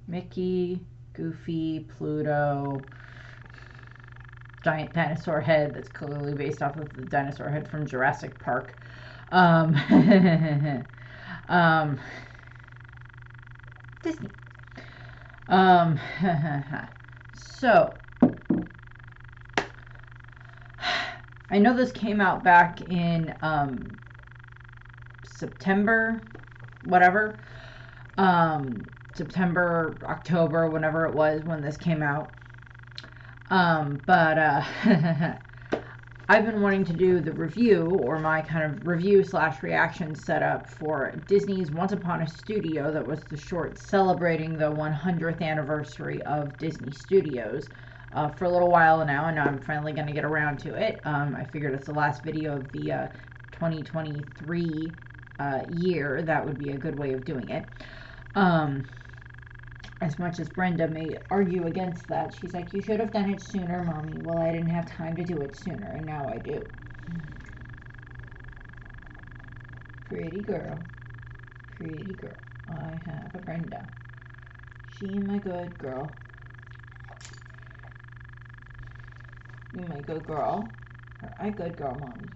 Mickey, Goofy, Pluto, giant dinosaur head that's clearly based off of the dinosaur head from Jurassic Park. Um, um, Disney. Um, so, I know this came out back in September, whatever. September, October, whenever it was when this came out. But I've been wanting to do the review, or my kind of review slash reaction setup for Disney's Once Upon a Studio, that was the short celebrating the 100th anniversary of Disney Studios. For a little while now, and I'm finally going to get around to it. I figured it's the last video of the 2023 year. That would be a good way of doing it. As much as Brenda may argue against that, she's like, you should have done it sooner, Mommy. Well, I didn't have time to do it sooner, and now I do. Pretty girl. Pretty girl. I have a Brenda. She my good girl. You my good girl. Or I good girl, Mommy.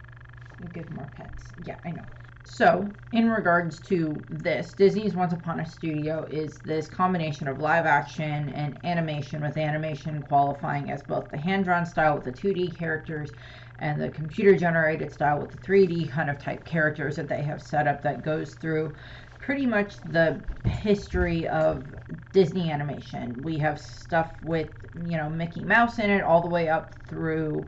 You give more pets. Yeah, I know. So, in regards to this, Disney's Once Upon a Studio is this combination of live action and animation, with animation qualifying as both the hand-drawn style with the 2D characters and the computer-generated style with the 3D kind of type characters that they have set up, that goes through pretty much the history of Disney animation. We have stuff with, Mickey Mouse in it, all the way up through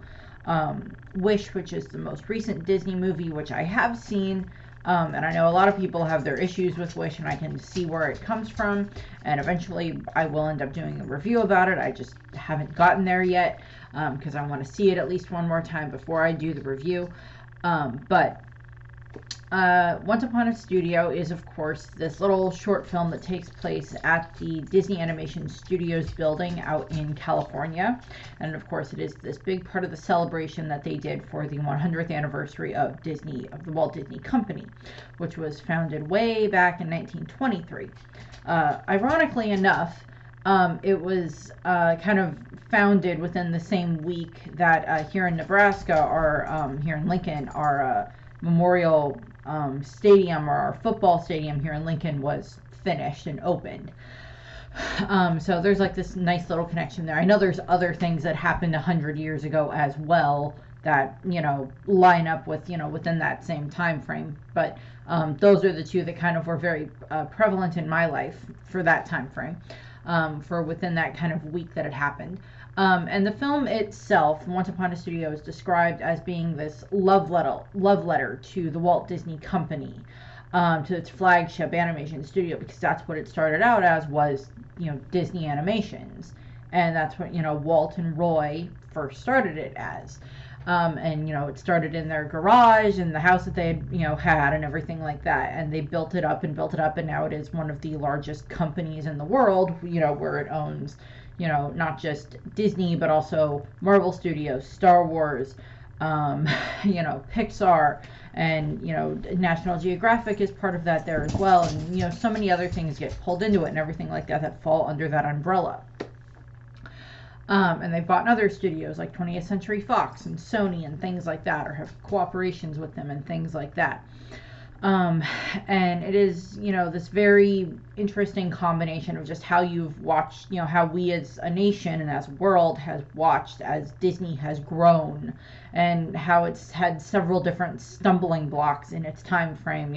Wish, which is the most recent Disney movie, which I have seen. And I know a lot of people have their issues with Wish, and I can see where it comes from. And eventually I will end up doing a review about it. I just haven't gotten there yet, because I want to see it at least one more time before I do the review. But Once Upon a Studio is, of course, this little short film that takes place at the Disney Animation Studios building out in California. And of course, it is this big part of the celebration that they did for the 100th anniversary of Disney, of the Walt Disney Company, which was founded way back in 1923. Ironically enough, it was kind of founded within the same week that here in Nebraska, or here in Lincoln, our Memorial Stadium, or our football stadium here in Lincoln, was finished and opened. So there's like this nice little connection there. I know there's other things that happened 100 years ago as well that, line up with, within that same time frame. But those are the two that kind of were very prevalent in my life for that time frame, for within that kind of week that it happened. And the film itself, Once Upon a Studio, is described as being this love letter to the Walt Disney Company, to its flagship animation studio, because that's what it started out as, was, Disney Animations. And that's what, Walt and Roy first started it as. And, it started in their garage and the house that they had, had, and everything like that. And they built it up, and now it is one of the largest companies in the world, where it owns, not just Disney, but also Marvel Studios, Star Wars, Pixar, and, National Geographic is part of that there as well. And, so many other things get pulled into it and everything like that fall under that umbrella. And they've bought other studios like 20th Century Fox and Sony and things like that, or have cooperations with them and things like that. And it is, this very interesting combination of just how you've watched, how we as a nation and as a world has watched as Disney has grown, and how it's had several different stumbling blocks in its time frame.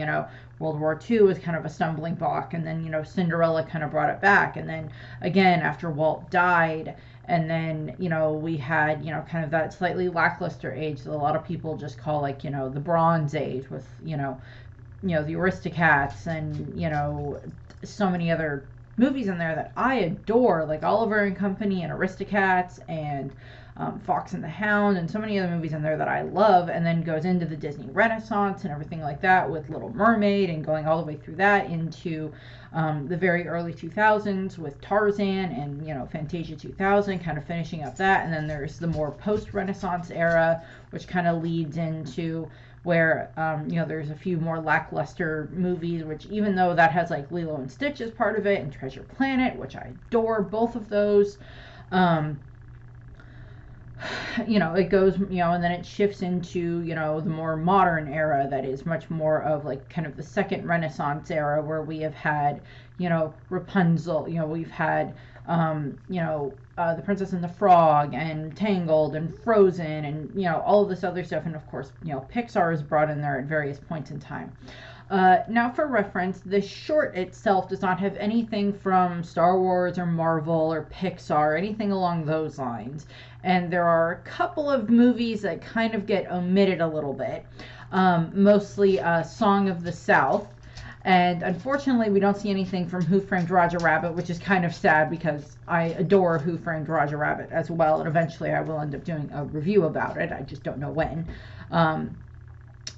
World War II was kind of a stumbling block, and then, Cinderella kind of brought it back. And then again, after Walt died, and then, we had, kind of that slightly lackluster age that a lot of people just call, like, the Bronze Age, with, the Aristocats, and, so many other movies in there that I adore, like Oliver and Company and Aristocats and Fox and the Hound, and so many other movies in there that I love. And then goes into the Disney Renaissance and everything like that, with Little Mermaid, and going all the way through that into the very early 2000s with Tarzan and, Fantasia 2000, kind of finishing up that. And then there's the more post-Renaissance era, which kind of leads into where there's a few more lackluster movies, which even though that has like Lilo and Stitch as part of it and Treasure Planet, which I adore both of those. It goes, and then it shifts into, the more modern era that is much more of like kind of the second Renaissance era, where we have had, Rapunzel, we've had, The Princess and the Frog and Tangled and Frozen and, all of this other stuff. And of course, Pixar is brought in there at various points in time. Now, for reference, the short itself does not have anything from Star Wars or Marvel or Pixar, anything along those lines. And there are a couple of movies that kind of get omitted a little bit, mostly Song of the South. And unfortunately, we don't see anything from Who Framed Roger Rabbit, which is kind of sad because I adore Who Framed Roger Rabbit as well. And eventually I will end up doing a review about it. I just don't know when.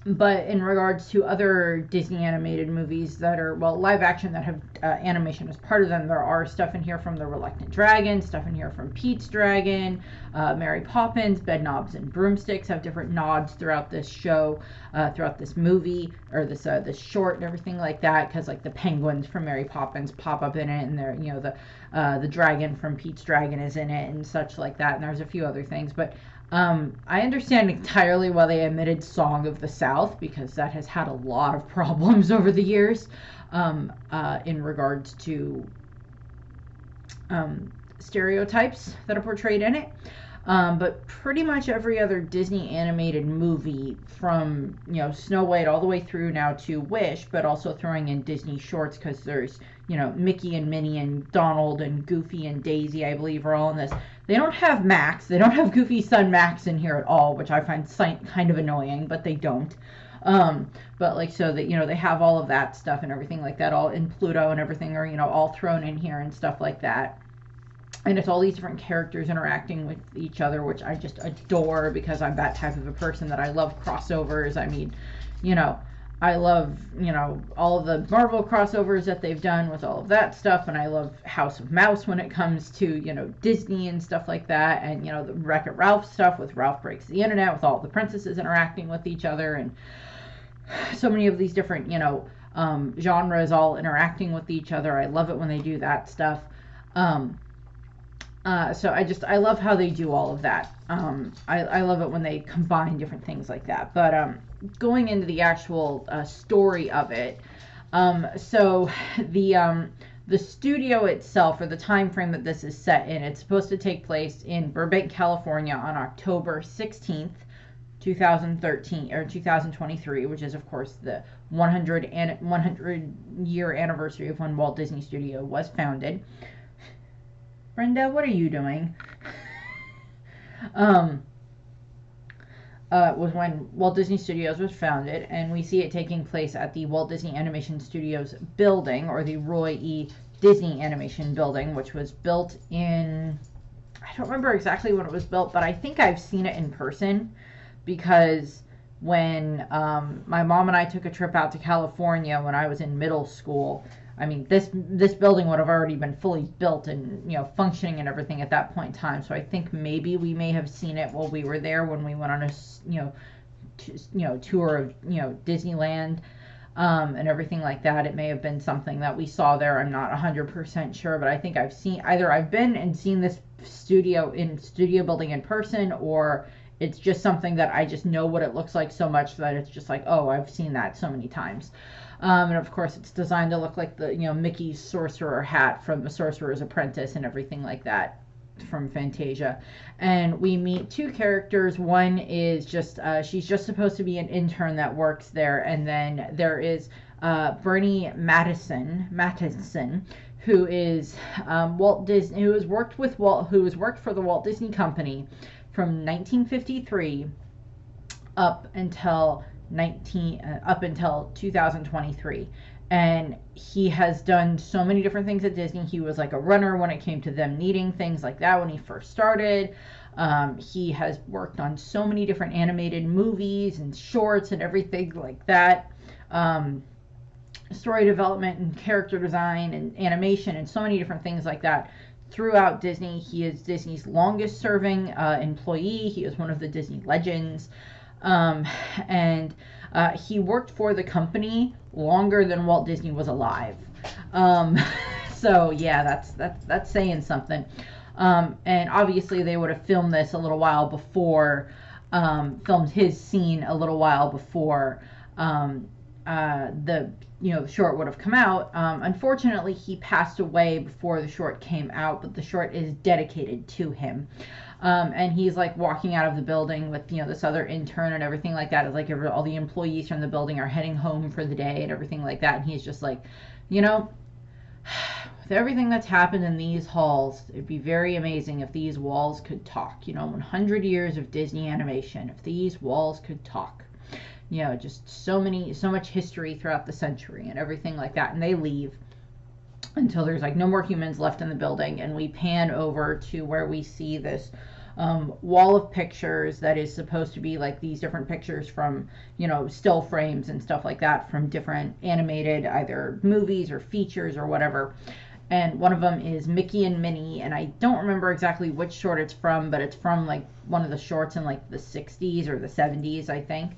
But in regards to other Disney animated movies that are, live action that have animation as part of them, there are stuff in here from The Reluctant Dragon, stuff in here from Pete's Dragon, Mary Poppins, Bedknobs and Broomsticks have different nods throughout this show, throughout this movie, or this short and everything like that, because like the penguins from Mary Poppins pop up in it, and they're, the dragon from Pete's Dragon is in it and such like that, and there's a few other things, but I understand entirely why they omitted Song of the South, because that has had a lot of problems over the years in regards to stereotypes that are portrayed in it. But pretty much every other Disney animated movie, from Snow White all the way through now to Wish, but also throwing in Disney shorts, because there's Mickey and Minnie and Donald and Goofy and Daisy, I believe, are all in this. They don't have Max. They don't have Goofy's son Max in here at all, which I find kind of annoying, but they don't. But like, so that, they have all of that stuff and everything like that, all in Pluto and everything are, all thrown in here and stuff like that. And it's all these different characters interacting with each other, which I just adore, because I'm that type of a person that I love crossovers. I mean, I love, all of the Marvel crossovers that they've done with all of that stuff, and I love House of Mouse when it comes to, Disney and stuff like that, and, the Wreck-It Ralph stuff with Ralph Breaks the Internet, with all the princesses interacting with each other, and so many of these different, genres all interacting with each other. I love it when they do that stuff. So I love how they do all of that. I love it when they combine different things like that. But going into the actual story of it, so the studio itself, or the time frame that this is set in, it's supposed to take place in Burbank, California on October 16th, 2013 or 2023, which is of course the 100 year anniversary of when Walt Disney Studio was founded. Brenda, what are you doing? Was when Walt Disney Studios was founded, and we see it taking place at the Walt Disney Animation Studios building, or the Roy E. Disney Animation Building, which was built in, I don't remember exactly when it was built, but I think I've seen it in person, because when my mom and I took a trip out to California when I was in middle school, I mean, this building would have already been fully built and, functioning and everything at that point in time. So I think maybe we may have seen it while we were there when we went on a, tour of, Disneyland, and everything like that. It may have been something that we saw there. I'm not 100% sure, but I think I've been and seen this studio building in person, or it's just something that I just know what it looks like so much that it's just like, oh, I've seen that so many times. And of course, it's designed to look like the, Mickey's sorcerer hat from The Sorcerer's Apprentice and everything like that from Fantasia. And we meet two characters. One is just, she's just supposed to be an intern that works there. And then there is Bernie Mattison, who is Walt Disney, who has worked for the Walt Disney Company from 1953 up until 2023, and he has done so many different things at Disney. He was like a runner when it came to them needing things like that when he first started. He has worked on so many different animated movies and shorts and everything like that. Story development and character design and animation and so many different things like that throughout Disney. He is Disney's longest serving employee. He is one of the Disney legends. And He worked for the company longer than Walt Disney was alive. Um, so yeah, that's saying something. And obviously they would have filmed this a little while before, filmed his scene a little while before the the short would have come out. Unfortunately, he passed away before the short came out, but the short is dedicated to him. And he's like walking out of the building with this other intern and everything like that. It's like all the employees from the building are heading home for the day and everything like that. And he's just like, you know, with everything that's happened in these halls, it'd be very amazing if these walls could talk. 100 years of Disney animation, if these walls could talk. Just so much history throughout the century and everything like that. And they leave until there's like no more humans left in the building, and we pan over to where we see this wall of pictures that is supposed to be like these different pictures from still frames and stuff like that from different animated either movies or features or whatever. And one of them is Mickey and Minnie, and I don't remember exactly which short it's from, but it's from like one of the shorts in like the 60s or the 70s, I think.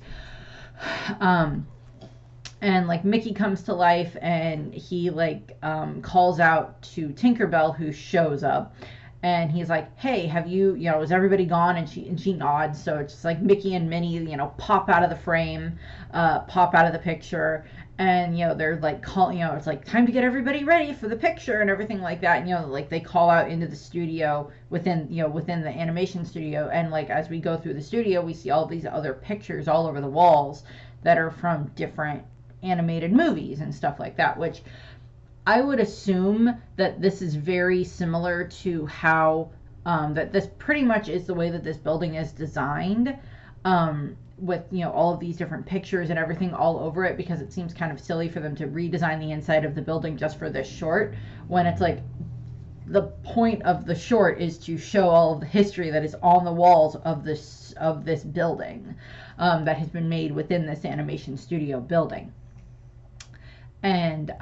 And like Mickey comes to life, and he like calls out to Tinkerbell, who shows up, and he's like, hey, have you is everybody gone? And she nods. So it's just like Mickey and Minnie pop out of the frame, pop out of the picture, and they're like it's like time to get everybody ready for the picture and everything like that. And like they call out into the studio within the animation studio, and like as we go through the studio, we see all these other pictures all over the walls that are from different animated movies and stuff like that, which I would assume that this is very similar to how that this pretty much is the way that this building is designed, with all of these different pictures and everything all over it, because it seems kind of silly for them to redesign the inside of the building just for this short, when it's like the point of the short is to show all of the history that is on the walls of this building, that has been made within this animation studio building. And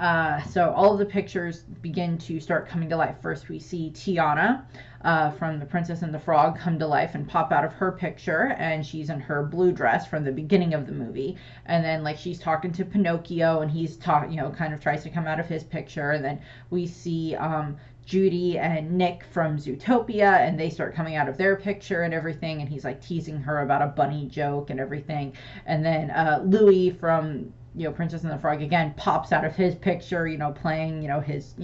so all of the pictures begin to start coming to life. First we see Tiana from The Princess and the Frog come to life and pop out of her picture, and she's in her blue dress from the beginning of the movie. And then like she's talking to Pinocchio, and he's kind of tries to come out of his picture. And then we see Judy and Nick from Zootopia, and they start coming out of their picture and everything, and he's like teasing her about a bunny joke and everything. And then Louis from Princess and the Frog again pops out of his picture, playing, his,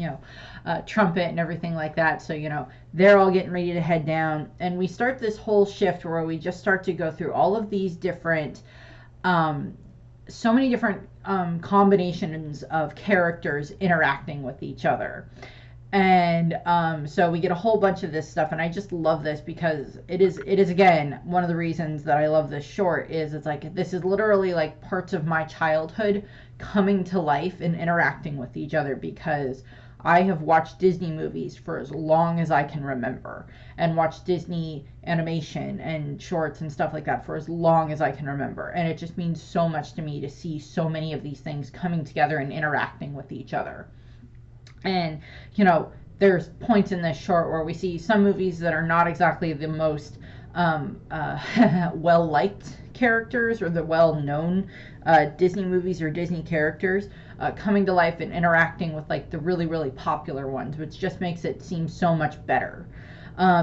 trumpet and everything like that. So, they're all getting ready to head down. And we start this whole shift where we just start to go through all of these different, so many different combinations of characters interacting with each other. And so we get a whole bunch of this stuff, and I just love this because it is again one of the reasons that I love this short. Is it's like this is literally like parts of my childhood coming to life and interacting with each other, because I have watched Disney movies for as long as I can remember, and watched Disney animation and shorts and stuff like that for as long as I can remember, and it just means so much to me to see so many of these things coming together and interacting with each other. And, there's points in this short where we see some movies that are not exactly the most well-liked characters or the well-known Disney movies or Disney characters coming to life and interacting with, like, the really, really popular ones, which just makes it seem so much better.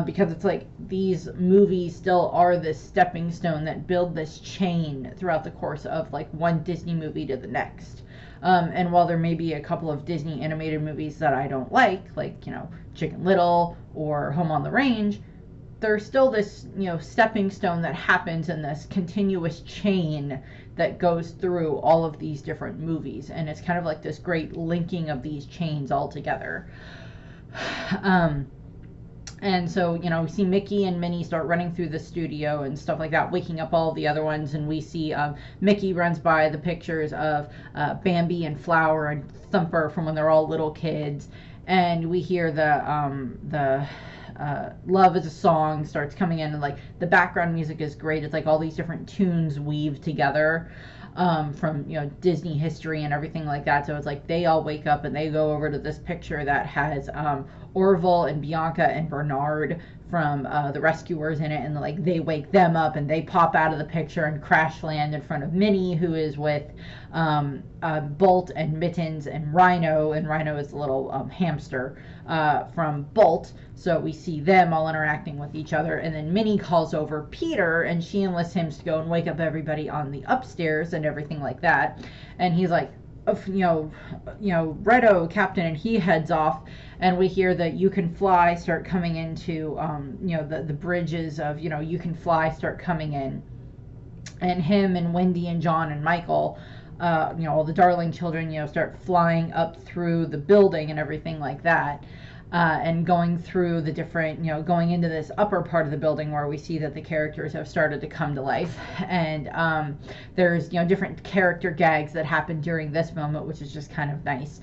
Because it's like these movies still are this stepping stone that build this chain throughout the course of, like, one Disney movie to the next. And while there may be a couple of Disney animated movies that I don't like Chicken Little or Home on the Range, there's still this, stepping stone that happens in this continuous chain that goes through all of these different movies. And it's kind of like this great linking of these chains all together. And so, we see Mickey and Minnie start running through the studio and stuff like that, waking up all the other ones. And we see Mickey runs by the pictures of Bambi and Flower and Thumper from when they're all little kids. And we hear the Love is a Song starts coming in, and like the background music is great. It's like all these different tunes weave together from Disney history and everything like that. So it's like they all wake up and they go over to this picture that has Orville and Bianca and Bernard from the rescuers in it, and like they wake them up and they pop out of the picture and crash land in front of Minnie, who is with Bolt and Mittens and Rhino is the little hamster from Bolt. So we see them all interacting with each other, and then Minnie calls over Peter, and she enlists him to go and wake up everybody on the upstairs and everything like that. And he's like, Righto, Captain, and he heads off, and we hear that You Can Fly start coming into, the bridges of, You Can Fly start coming in, and him and Wendy and John and Michael, all the Darling children, start flying up through the building and everything like that. And going through the different, going into this upper part of the building where we see that the characters have started to come to life. And there's, different character gags that happen during this moment, which is just kind of nice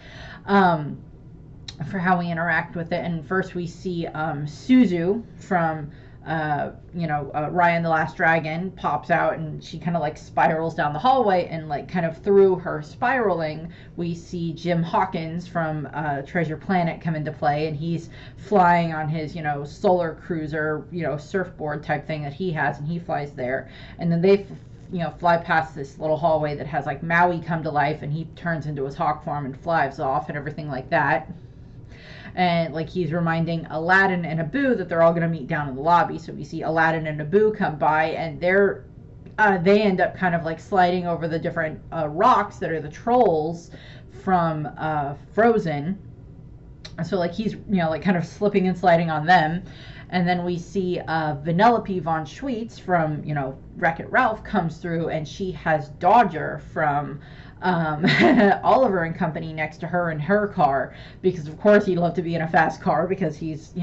for how we interact with it. And first we see Suzu from Raya and the Last Dragon pops out, and she kind of like spirals down the hallway, and like kind of through her spiraling we see Jim Hawkins from Treasure Planet come into play, and he's flying on his solar cruiser surfboard type thing that he has, and he flies there, and then they fly past this little hallway that has like Maui come to life, and he turns into his hawk form and flies off and everything like that. And like he's reminding Aladdin and Abu that they're all going to meet down in the lobby. So we see Aladdin and Abu come by, and they end up kind of like sliding over the different rocks that are the trolls from Frozen. So like he's like kind of slipping and sliding on them. And then we see Vanellope von Schweetz from Wreck-It Ralph comes through, and she has Dodger from Oliver and Company next to her in her car, because of course he'd love to be in a fast car because he's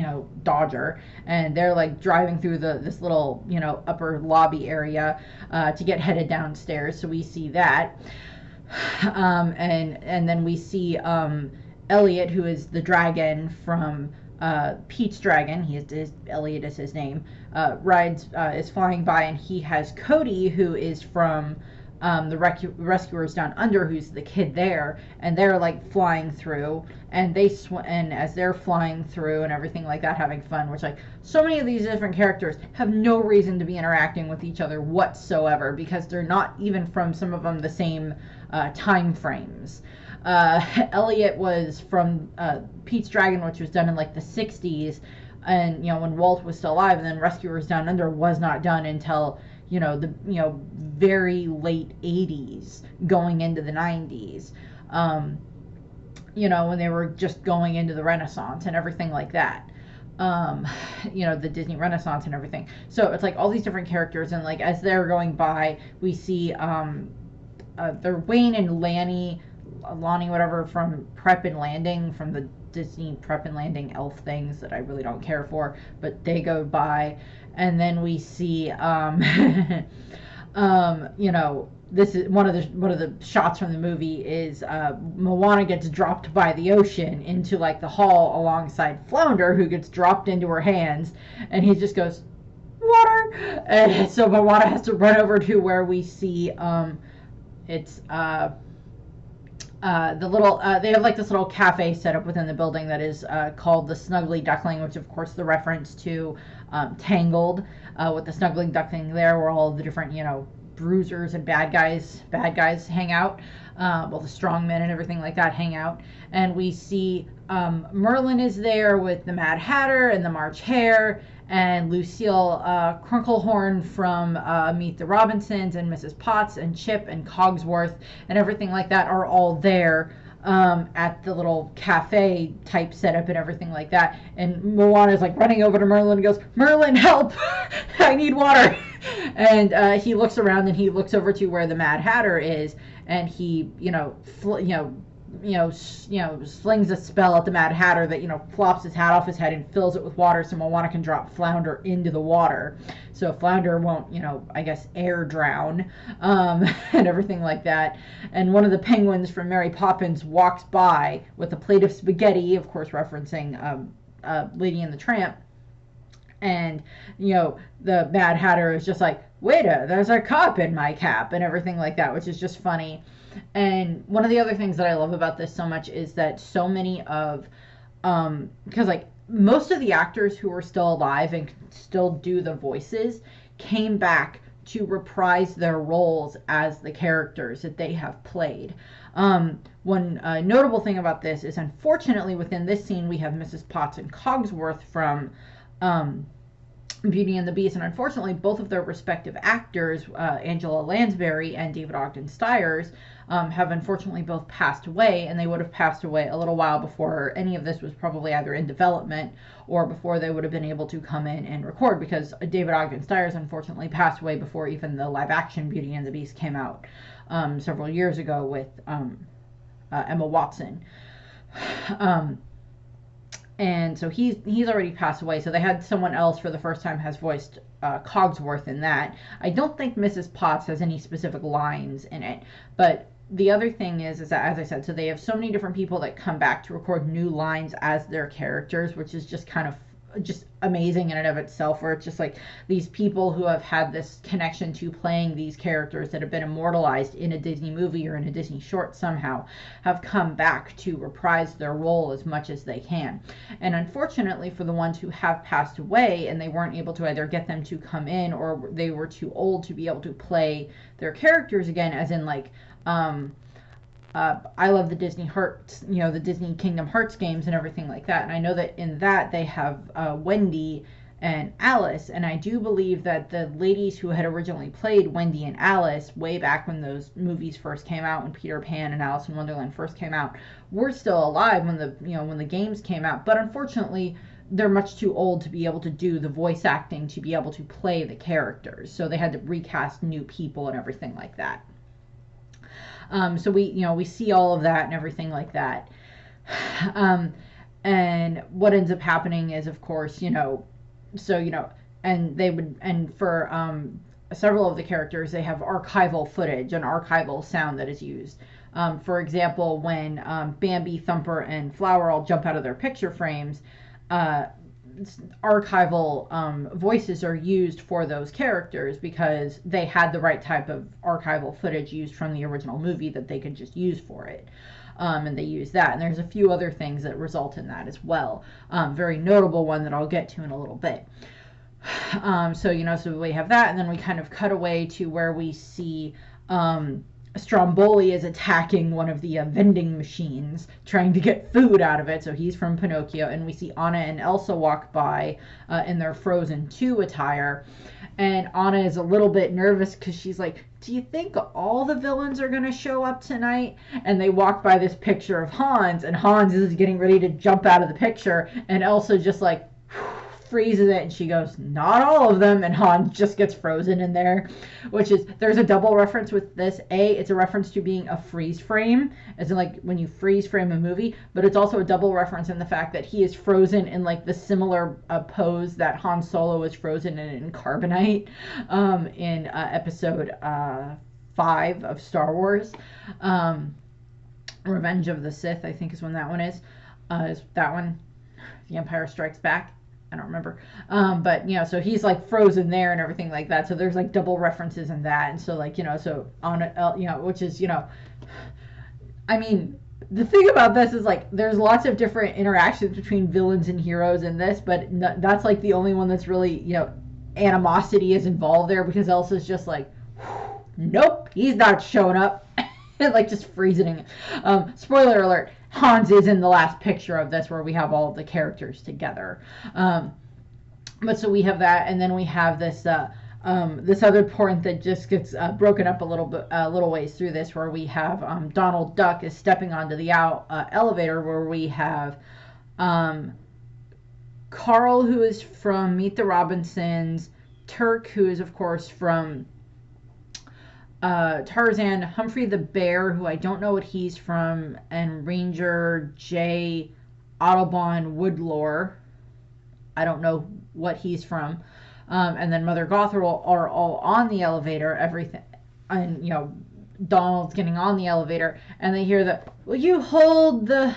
Dodger, and they're like driving through this little upper lobby area to get headed downstairs. So we see that, and then we see Elliot, who is the dragon from Pete's Dragon. Elliot is his name. Is flying by, and he has Cody, who is from the rescuers down under, who's the kid there, and they're like flying through, and and as they're flying through and everything like that, having fun, which like so many of these different characters have no reason to be interacting with each other whatsoever, because they're not even from, some of them, the same time frames. Elliot was from Pete's Dragon, which was done in like the 60s, and when Walt was still alive, and then Rescuers Down Under was not done until the very late 80s going into the 90s, when they were just going into the Renaissance and everything like that, the Disney Renaissance and everything. So it's like all these different characters, and like as they're going by, we see they're Wayne and Lonnie whatever from Prep and Landing, from the Disney Prep and Landing elf things that I really don't care for, but they go by. And then we see this is one of the shots from the movie is Moana gets dropped by the ocean into like the hall alongside Flounder, who gets dropped into her hands, and he just goes, water, and so Moana has to run over to where we see it's the little they have like this little cafe set up within the building that is called the Snuggly Duckling, which of course the reference to Tangled, with the Snuggling Duckling there, where all the different bruisers and bad guys hang out, the strongmen and everything like that hang out. And we see Merlin is there with the Mad Hatter and the March Hare, and Lucille Crunklehorn from Meet the Robinsons, and Mrs. Potts and Chip and Cogsworth and everything like that are all there at the little cafe type setup and everything like that. And Moana's like running over to Merlin and goes, "Merlin, help! I need water!" And he looks around, and he looks over to where the Mad Hatter is, and he slings a spell at the Mad Hatter that flops his hat off his head and fills it with water, so Moana can drop Flounder into the water, so Flounder won't I guess air drown, and everything like that. And one of the penguins from Mary Poppins walks by with a plate of spaghetti, of course referencing Lady and the Tramp, and the Mad Hatter is just like, "Waiter, there's a cop in my cap," and everything like that, which is just funny. And one of the other things that I love about this so much is that so many of because like most of the actors who are still alive and can still do the voices came back to reprise their roles as the characters that they have played. One notable thing about this is, unfortunately, within this scene, we have Mrs. Potts and Cogsworth from Beauty and the Beast, and unfortunately, both of their respective actors, Angela Lansbury and David Ogden Stiers, have unfortunately both passed away, and they would have passed away a little while before any of this was probably either in development or before they would have been able to come in and record, because David Ogden Stiers unfortunately passed away before even the live-action Beauty and the Beast came out several years ago with Emma Watson. And so he's already passed away, so they had someone else for the first time has voiced Cogsworth in that. I don't think Mrs. Potts has any specific lines in it, but the other thing is that, as I said, so they have so many different people that come back to record new lines as their characters, which is just kind of just amazing in and of itself, where it's just like these people who have had this connection to playing these characters that have been immortalized in a Disney movie or in a Disney short somehow have come back to reprise their role as much as they can. And unfortunately, for the ones who have passed away and they weren't able to either get them to come in, or they were too old to be able to play their characters again, as in like I love the Disney Hearts, the Disney Kingdom Hearts games and everything like that. And I know that in that they have Wendy and Alice. And I do believe that the ladies who had originally played Wendy and Alice way back when those movies first came out, when Peter Pan and Alice in Wonderland first came out, were still alive when the games came out. But unfortunately, they're much too old to be able to do the voice acting to be able to play the characters. So they had to recast new people and everything like that. So we see all of that and everything like that. And what ends up happening is, of course, and for several of the characters, they have archival footage and archival sound that is used. For example, when Bambi, Thumper, and Flower all jump out of their picture frames, archival voices are used for those characters because they had the right type of archival footage used from the original movie that they could just use for it. And they use that. And there's a few other things that result in that as well. Very notable one that I'll get to in a little bit. So we have that, and then we kind of cut away to where we see Stromboli is attacking one of the vending machines, trying to get food out of it. So he's from Pinocchio, and we see Anna and Elsa walk by in their Frozen 2 attire. And Anna is a little bit nervous because she's like, do you think all the villains are going to show up tonight? And they walk by this picture of Hans, and Hans is getting ready to jump out of the picture, and Elsa just like freezes it, and she goes, not all of them, and Hans just gets frozen in there, which is, there's a double reference with this. It's a reference to being a freeze frame, as in like when you freeze frame a movie, but it's also a double reference in the fact that he is frozen in like the similar pose that Han Solo is frozen in Carbonite in episode 5 of Star Wars. Revenge of the Sith, I think is when that one is. Is that one The Empire Strikes Back? I don't remember. But, so he's like frozen there and everything like that. So there's like double references in that. And so like, so on, which is, I mean, the thing about this is like, there's lots of different interactions between villains and heroes in this, but that's like the only one that's really, animosity is involved there, because Elsa's just like, nope, he's not showing up. Like just freezing. Spoiler alert. Hans is in the last picture of this where we have all of the characters together. But so we have that, and then we have this this other point that just gets broken up a little ways through this, where we have Donald Duck is stepping onto the elevator, where we have Carl, who is from Meet the Robinsons, Turk, who is of course from Tarzan, Humphrey the Bear, who I don't know what he's from, and Ranger J. Audubon Woodlore. I don't know what he's from. And then Mother Gothel are all on the elevator, everything. And, Donald's getting on the elevator, and they hear the, will you hold the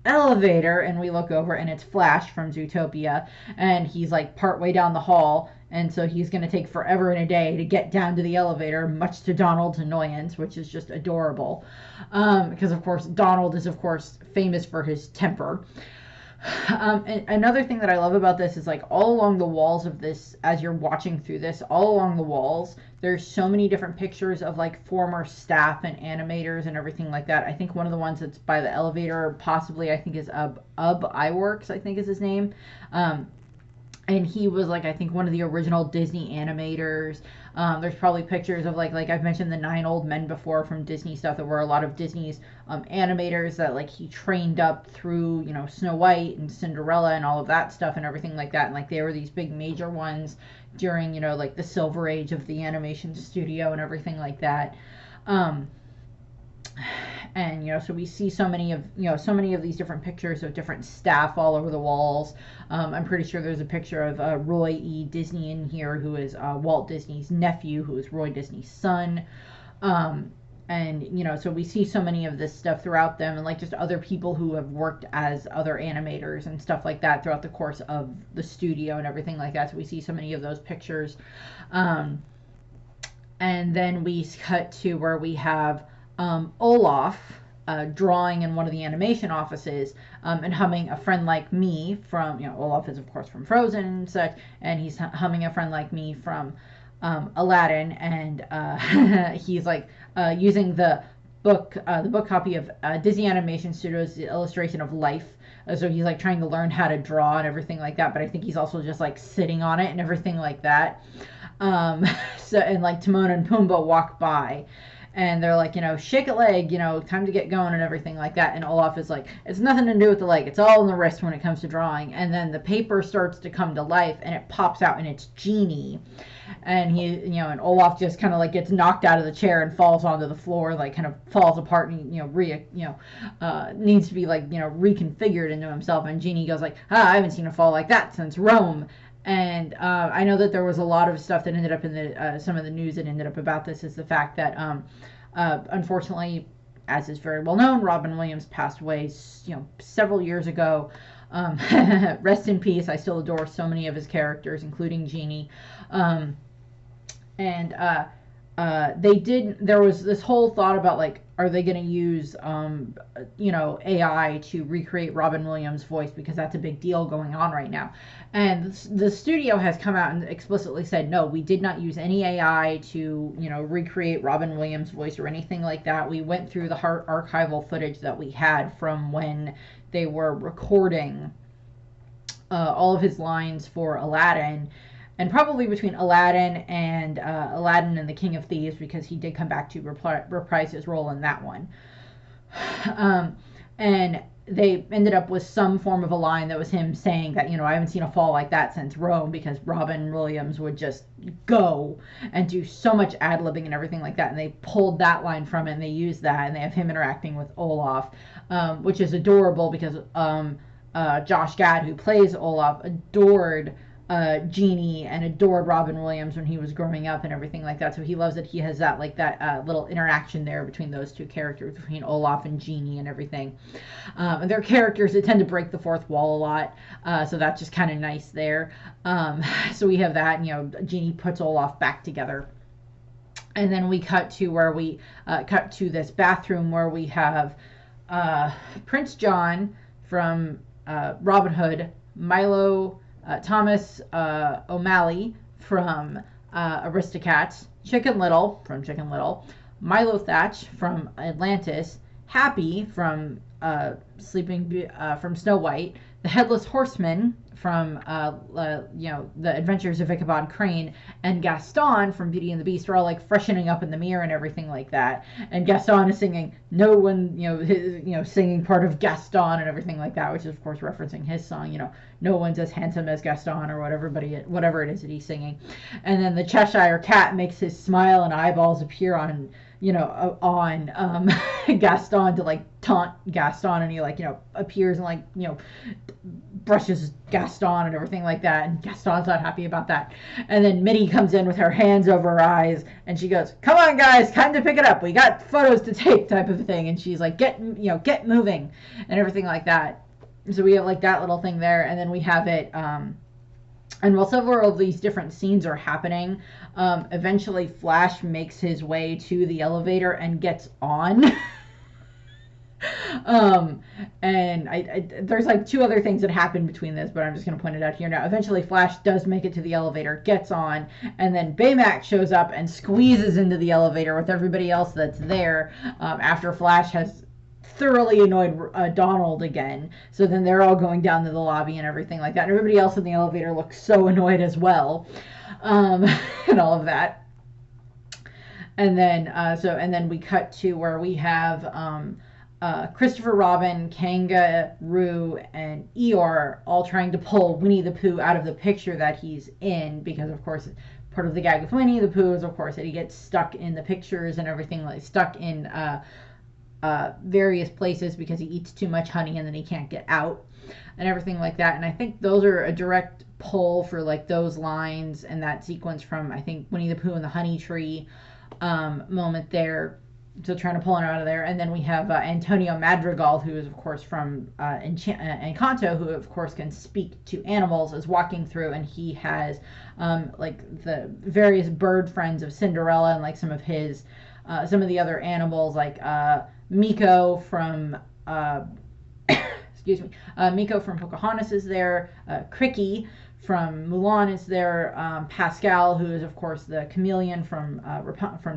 elevator? And we look over, and it's Flash from Zootopia, and he's like partway down the hall. And so he's going to take forever and a day to get down to the elevator, much to Donald's annoyance, which is just adorable. Because, of course, Donald is, of course, famous for his temper. And another thing that I love about this is like all along the walls of this, as you're watching through this, all along the walls, there's so many different pictures of like former staff and animators and everything like that. I think one of the ones that's by the elevator, possibly, I think is Iwerks, I think is his name. And he was like, I think one of the original Disney animators. There's probably pictures of like I've mentioned the 9 Old Men before from Disney stuff, that were a lot of Disney's animators that like he trained up through, you know, Snow White and Cinderella and all of that stuff and everything like that. And like they were these big major ones during, you know, like the silver age of the animation studio and everything like that. And you know, so we see so many of these different pictures of different staff all over the walls. I'm pretty sure there's a picture of Roy E. Disney in here, who is Walt Disney's nephew, who is Roy Disney's son. And you know, so we see so many of this stuff throughout them, and like just other people who have worked as other animators and stuff like that throughout the course of the studio and everything like that. So we see so many of those pictures. And then we cut to where we have Olaf drawing in one of the animation offices, and humming A Friend Like Me from, you know, Olaf is of course from Frozen and such, and he's humming A Friend Like Me from Aladdin, and he's like using the book copy of Disney Animation Studios' illustration of life. So he's like trying to learn how to draw and everything like that, but I think he's also just like sitting on it and everything like that. So, and like Timon and Pumbaa walk by, and they're like, you know, shake a leg, you know, time to get going and everything like that. And Olaf is like, it's nothing to do with the leg, it's all in the wrist when it comes to drawing. And then the paper starts to come to life, and it pops out, and it's Genie. And he, you know, and Olaf just kind of like gets knocked out of the chair and falls onto the floor, like kind of falls apart, and you know, needs to be like, you know, reconfigured into himself. And Genie goes like, I haven't seen a fall like that since Rome. And I know that there was a lot of stuff that ended up in the some of the news that ended up about this, is the fact that unfortunately, as is very well known, Robin Williams passed away, you know, several years ago. Rest in peace. I still adore so many of his characters, including Genie. There was this whole thought about like, are they going to use you know, AI to recreate Robin Williams' voice, because that's a big deal going on right now. And the studio has come out and explicitly said, no, we did not use any AI to, you know, recreate Robin Williams' voice or anything like that. We went through the archival footage that we had from when they were recording all of his lines for Aladdin, and probably between Aladdin and the King of Thieves, because he did come back to reprise his role in that one. And they ended up with some form of a line that was him saying that, you know, I haven't seen a fall like that since Rome, because Robin Williams would just go and do so much ad-libbing and everything like that. And they pulled that line from it, and they used that, and they have him interacting with Olaf, which is adorable, because Josh Gad, who plays Olaf, adored Genie and adored Robin Williams when he was growing up and everything like that. So he loves that he has that, like that little interaction there between those two characters, between Olaf and Genie and everything. And they're characters that tend to break the fourth wall a lot, so that's just kind of nice there. So we have that, and, you know, Genie puts Olaf back together. And then we cut to where we cut to this bathroom where we have Prince John from Robin Hood, Milo Thomas O'Malley from Aristocats, Chicken Little from Chicken Little, Milo Thatch from Atlantis, Happy from from Snow White, the Headless Horseman from you know, The Adventures of Ichabod Crane, and Gaston from Beauty and the Beast are all like freshening up in the mirror and everything like that. And Gaston is singing "No One," you know, his, you know, singing part of Gaston and everything like that, which is of course referencing his song, you know, "No one's as handsome as Gaston," or whatever it is that he's singing. And then the Cheshire Cat makes his smile and eyeballs appear on, you know, on Gaston to like taunt Gaston, and he like, you know, appears and like, you know, brushes Gaston and everything like that, and Gaston's not happy about that. And then Minnie comes in with her hands over her eyes, and she goes, "Come on guys, time to pick it up, we got photos to take," type of thing. And she's like, get moving and everything like that. So we have like that little thing there, and then we have it and while several of these different scenes are happening, eventually Flash makes his way to the elevator and gets on. um, and there's like two other things that happen between this, but I'm just going to point it out here now. Eventually, Flash does make it to the elevator, gets on, and then Baymax shows up and squeezes into the elevator with everybody else that's there after Flash has thoroughly annoyed Donald again. So then they're all going down to the lobby and everything like that. And everybody else in the elevator looks so annoyed as well, and all of that. And then and then we cut to where we have Christopher Robin, Kangaroo, and Eeyore all trying to pull Winnie the Pooh out of the picture that he's in, because of course part of the gag with Winnie the Pooh is of course that he gets stuck in the pictures and everything, like stuck in various places because he eats too much honey and then he can't get out and everything like that. And I think those are a direct pull for like those lines and that sequence from, I think, Winnie the Pooh and the Honey Tree moment there. So trying to pull her out of there. And then we have Antonio Madrigal, who is of course from Encanto, who of course can speak to animals, is walking through, and he has like the various bird friends of Cinderella and like some of the other animals, like Miko from excuse me, Miko from Pocahontas is there, Cricky from Mulan is there, Pascal, who is of course the chameleon from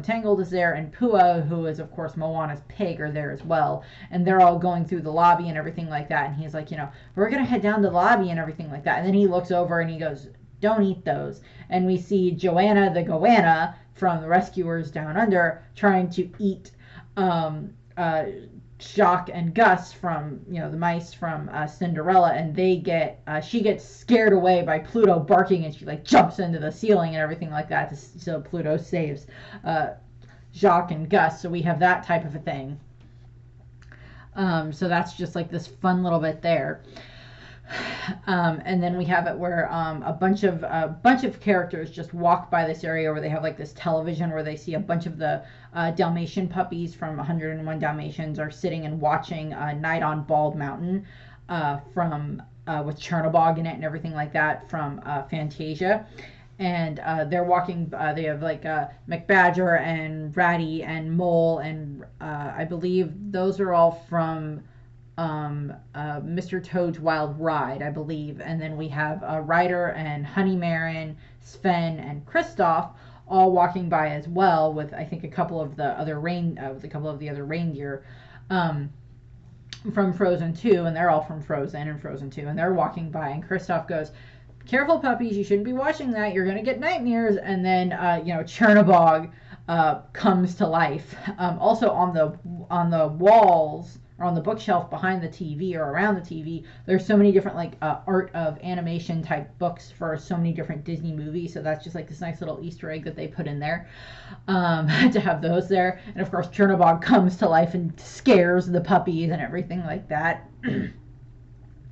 Tangled, is there, and Pua, who is of course Moana's pig, are there as well. And they're all going through the lobby and everything like that. And he's like, we're gonna head down to the lobby and everything like that. And then he looks over and he goes, "Don't eat those." And we see Joanna the goanna from the Rescuers Down Under trying to eat Jacques and Gus from the mice from Cinderella, and she gets scared away by Pluto barking, and she like jumps into the ceiling and everything like that. So Pluto saves Jacques and Gus. So we have that type of a thing. So that's just like this fun little bit there. And then we have it where a bunch of characters just walk by this area where they have like this television where they see a bunch of the Dalmatian puppies from 101 Dalmatians are sitting and watching Night on Bald Mountain from with Chernobog in it and everything like that from Fantasia. And they're walking, they have like McBadger and Ratty and Mole, and I believe those are all from Mr. Toad's Wild Ride, I believe. And then we have Ryder and Honeymarin, Sven and Kristoff all walking by as well, with I think a couple of the other reindeer from Frozen 2, and they're all from Frozen and Frozen 2, and they're walking by, and Kristoff goes, "Careful, puppies, you shouldn't be watching that, you're gonna get nightmares." And then Chernobog comes to life. Also on the walls, or on the bookshelf behind the TV or around the TV, there's so many different like art of animation type books for so many different Disney movies. So that's just like this nice little Easter egg that they put in there to have those there. And of course, Chernobog comes to life and scares the puppies and everything like that.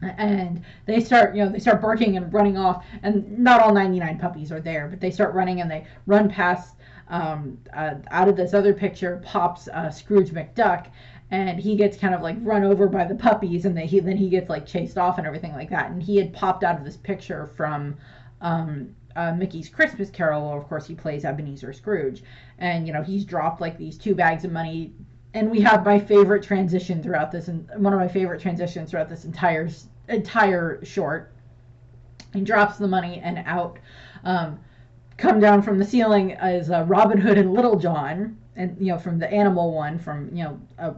And they start barking and running off, and not all 99 puppies are there, but they start running, and they run past. Out of this other picture pops Scrooge McDuck, and he gets kind of like run over by the puppies, and then he gets like chased off and everything like that. And he had popped out of this picture from Mickey's Christmas Carol, where of course he plays Ebenezer Scrooge, and he's dropped like these 2 bags of money. And we have my favorite transition throughout this, and one of my favorite transitions throughout this entire short. He drops the money, and out come down from the ceiling is Robin Hood and Little John, and from the animal one from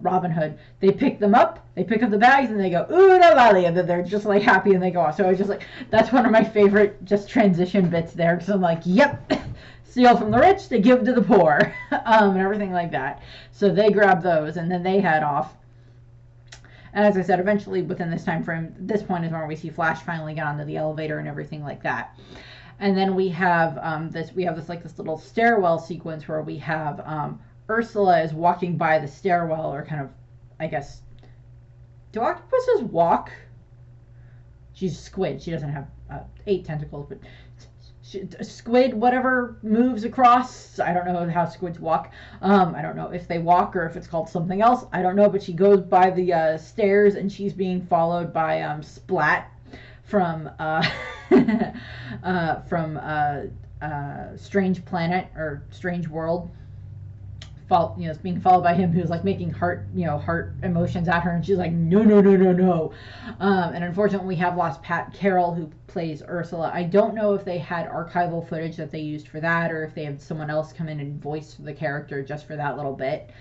Robin Hood. They pick them up, they pick up the bags, and they go ooh la la, and then they're just like happy and they go off. So I was just like, that's one of my favorite just transition bits there, because I'm like, yep, steal from the rich, they give to the poor, and everything like that. So they grab those and then they head off. And as I said, eventually within this time frame, this point is where we see Flash finally get onto the elevator and everything like that. And then we have this little stairwell sequence where we have Ursula is walking by the stairwell, or kind of, I guess, do octopuses walk? She's a squid. She doesn't have 8 tentacles, but squid, whatever, moves across. I don't know how squids walk. I don't know if they walk or if it's called something else. I don't know, but she goes by the stairs, and she's being followed by Splat from Strange Planet or Strange World is being followed by him, who's like making heart emotions at her, and she's like, no, no, no, no, no. And unfortunately, we have lost Pat Carroll, who plays Ursula. I don't know if they had archival footage that they used for that, or if they had someone else come in and voice the character just for that little bit.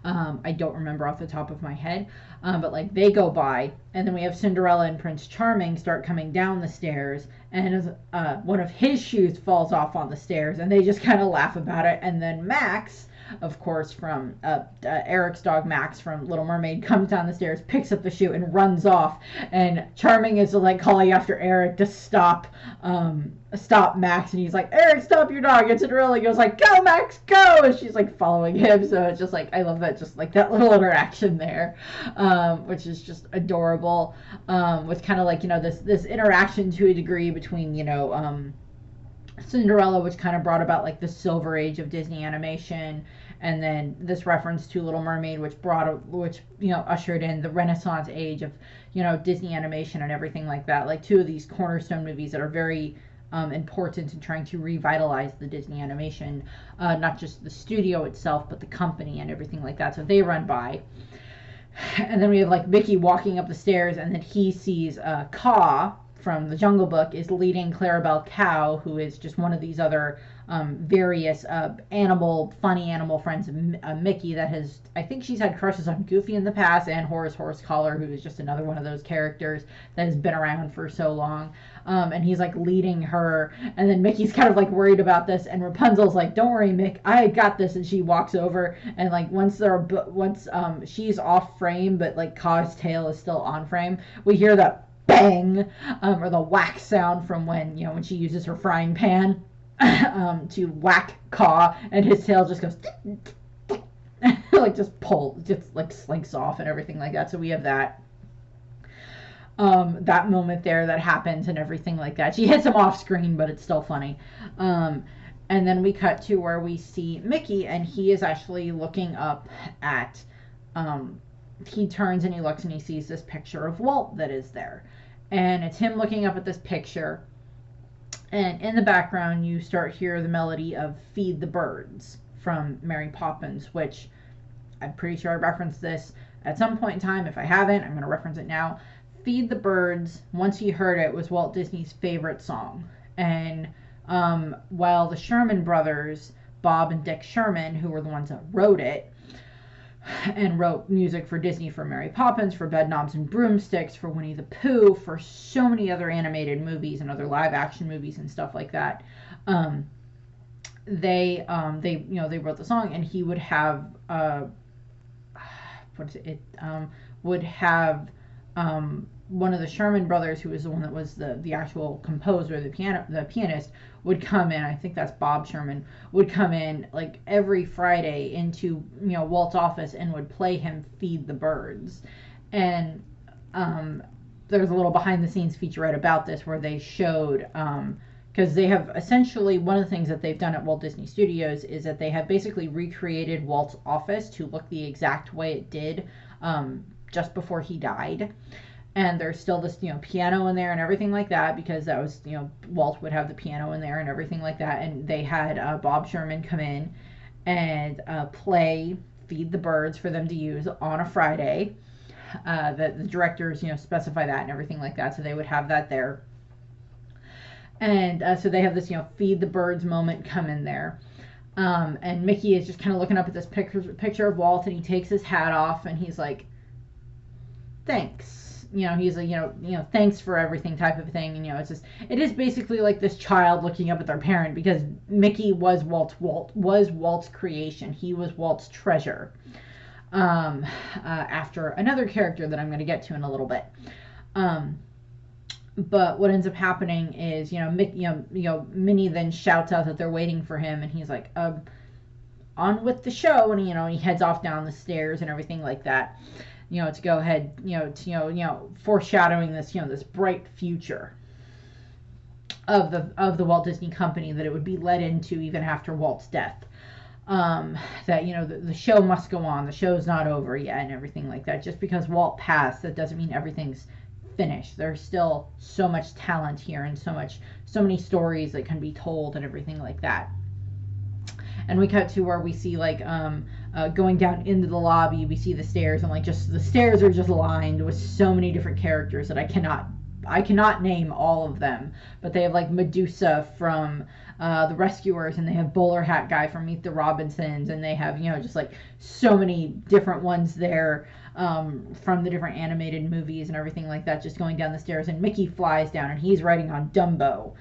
I don't remember off the top of my head. But like they go by, and then we have Cinderella and Prince Charming start coming down the stairs, and one of his shoes falls off on the stairs, and they just kind of laugh about it. And then Max, of course, from Eric's dog Max from Little Mermaid, comes down the stairs, picks up the shoe, and runs off. And Charming is like calling after Eric to stop Max, and he's like, Eric, stop your dog. And Cinderella goes like, go Max, go, and she's like following him. So it's just like, I love that, just like that little interaction there, which is just adorable, with kind of like, this interaction to a degree between Cinderella, which kind of brought about like the Silver Age of Disney animation, and then this reference to Little Mermaid, which ushered in the Renaissance age of Disney animation and everything like that. Like two of these cornerstone movies that are very important in trying to revitalize the Disney animation, not just the studio itself, but the company and everything like that. So they run by, and then we have like Mickey walking up the stairs, and then he sees Kaa from the Jungle Book is leading Clarabelle Cow, who is just one of these other various funny animal friends of Mickey that I think she's had crushes on Goofy in the past, and Horace Horsecollar, who is just another one of those characters that has been around for so long. And he's like leading her, and then Mickey's kind of like worried about this, and Rapunzel's like, don't worry, Mick, I got this. And she walks over, and like once she's off frame, but like Kaa's tail is still on frame, we hear the bang, or the whack sound from when she uses her frying pan to whack Kaa, and his tail just goes like just like slinks off and everything like that. So we have that moment there that happens and everything like that. She hits him off screen, but it's still funny. And then we cut to where we see Mickey, and he is actually looking up at he turns and he looks and he sees this picture of Walt that is there. And it's him looking up at this picture. And in the background, you start hear the melody of Feed the Birds from Mary Poppins, which I'm pretty sure I referenced this at some point in time. If I haven't, I'm going to reference it now. Feed the Birds, once you heard it, was Walt Disney's favorite song. And while the Sherman brothers, Bob and Dick Sherman, who were the ones that wrote it, and wrote music for Disney, for Mary Poppins, for Bedknobs and Broomsticks, for Winnie the Pooh, for so many other animated movies and other live action movies and stuff like that. They wrote the song, and he would have one of the Sherman brothers, who was the one that was the actual composer, the pianist, would come in. I think that's Bob Sherman, would come in like every Friday into Walt's office and would play him Feed the Birds. And there's a little behind the scenes featurette about this where they showed, because they have essentially, one of the things that they've done at Walt Disney Studios is that they have basically recreated Walt's office to look the exact way it did just before he died. And there's still this, piano in there and everything like that, because that was, Walt would have the piano in there and everything like that. And they had Bob Sherman come in and play Feed the Birds for them to use on a Friday. The directors, specify that and everything like that. So they would have that there. And so they have this, Feed the Birds moment come in there. And Mickey is just kind of looking up at this picture of Walt, and he takes his hat off, and he's like, thanks. He's like, thanks for everything type of thing. And, it is basically like this child looking up at their parent, because Mickey was Walt's creation. He was Walt's treasure. After another character that I'm going to get to in a little bit. But what ends up happening is, Minnie then shouts out that they're waiting for him, and he's like, on with the show. And, he heads off down the stairs and everything like that. To go ahead, foreshadowing this, this bright future of the Walt Disney Company that it would be led into even after Walt's death. That, the show must go on. The show's not over yet and everything like that. Just because Walt passed, that doesn't mean everything's finished. There's still so much talent here, and so many stories that can be told and everything like that. And we cut to where we see like going down into the lobby, we see the stairs, and like just the stairs are just lined with so many different characters that I cannot name all of them, but they have like Medusa from the Rescuers, and they have Bowler Hat Guy from Meet the Robinsons, and they have, just like so many different ones there from the different animated movies and everything like that, just going down the stairs. And Mickey flies down, and he's riding on Dumbo.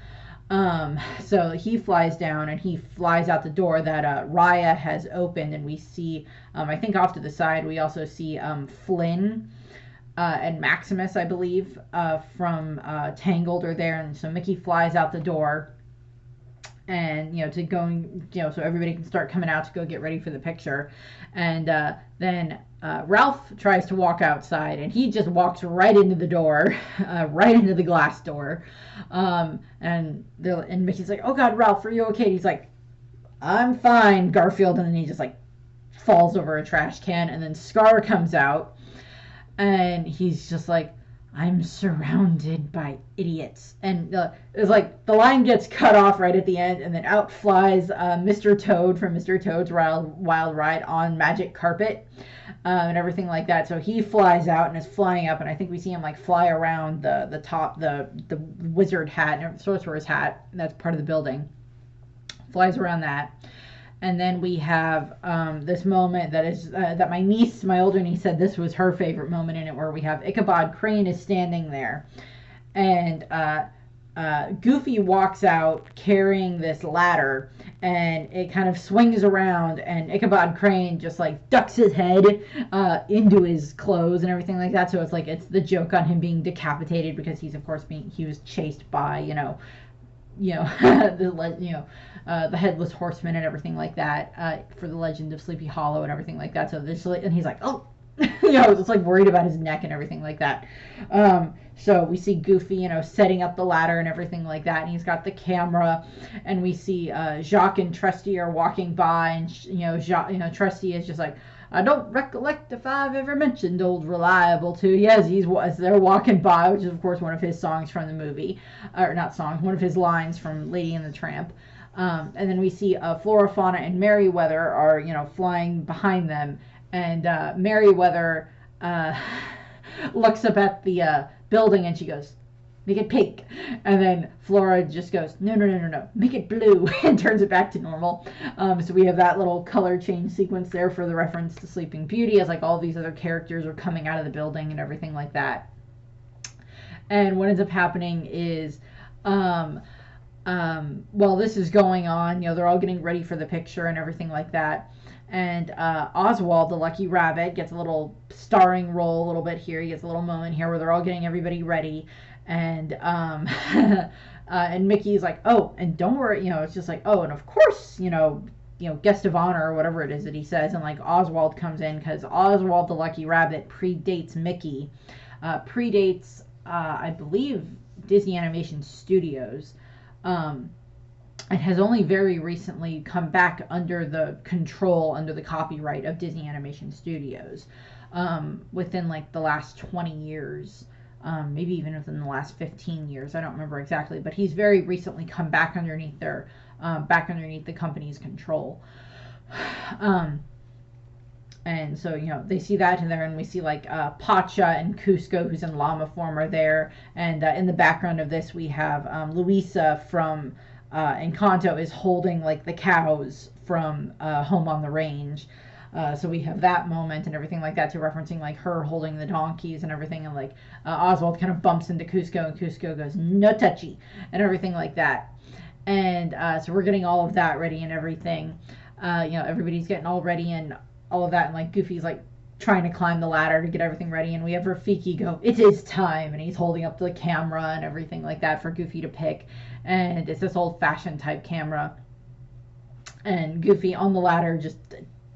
So he flies down, and he flies out the door that Raya has opened, and we see, I think off to the side, we also see Flynn and Maximus, I believe, from Tangled are there. And so Mickey flies out the door, and to going, so everybody can start coming out to go get ready for the picture. And then Ralph tries to walk outside, and he just walks right into the door, right into the glass door. And Mickey's like, "Oh God, Ralph, are you okay?" And he's like, "I'm fine, Garfield." And then he just like falls over a trash can. And then Scar comes out, and he's just like, "I'm surrounded by idiots." And it's like the line gets cut off right at the end, and then out flies Mr. Toad from Mr. Toad's Wild Ride on magic carpet, and everything like that. So he flies out and is flying up, and I think we see him like fly around the top, the wizard hat, and sorcerer's hat, that's part of the building. Flies around that. And then we have this moment that is that my older niece said this was her favorite moment in it, where we have Ichabod Crane is standing there, and Goofy walks out carrying this ladder, and it kind of swings around, and Ichabod Crane just like ducks his head into his clothes and everything like that. So it's the joke on him being decapitated, because he's of course he was chased by the headless horseman and everything like that, for the Legend of Sleepy Hollow and everything like that. So and he's like, "Oh," just like worried about his neck and everything like that. So we see Goofy, setting up the ladder and everything like that, and he's got the camera, and we see Jacques and Trusty are walking by, and Trusty is just like, "I don't recollect if I've ever mentioned old Reliable to you," as they're walking by, which is of course one of his songs from the movie, or not songs, one of his lines from Lady and the Tramp. And then we see Flora, Fauna, and Merryweather are flying behind them, and Merryweather looks up at the building, and she goes, "Make it pink." And then Flora just goes, no, make it blue," and turns it back to normal. So we have that little color change sequence there for the reference to Sleeping Beauty, as like all these other characters are coming out of the building and everything like that. And what ends up happening is, while this is going on, they're all getting ready for the picture and everything like that. And Oswald, the Lucky Rabbit, gets a little starring role a little bit here. He gets a little moment here where they're all getting everybody ready. And and Mickey's like, "Oh, and don't worry," it's just like, "Oh, and of course, guest of honor," or whatever it is that he says. And like Oswald comes in, because Oswald the Lucky Rabbit predates Mickey, predates I believe Disney Animation Studios. It has only very recently come back under the copyright of Disney Animation Studios, within like the last 20 years, maybe even within the last 15 years. I don't remember exactly, but he's very recently come back underneath the company's control. And so, they see that in there, and we see like Pacha and Cusco, who's in llama form, are there. And in the background of this, we have Luisa from Encanto is holding like the cows from Home on the Range. So we have that moment and everything like that, to referencing like her holding the donkeys and everything. And like Oswald kind of bumps into Cusco, and Cusco goes, "No touchy," and everything like that. And so we're getting all of that ready and everything. Everybody's getting all ready and all of that, and like Goofy's like trying to climb the ladder to get everything ready, and we have Rafiki go, "It is time," and he's holding up the camera and everything like that for Goofy to pick. And it's this old-fashioned type camera, and Goofy on the ladder, just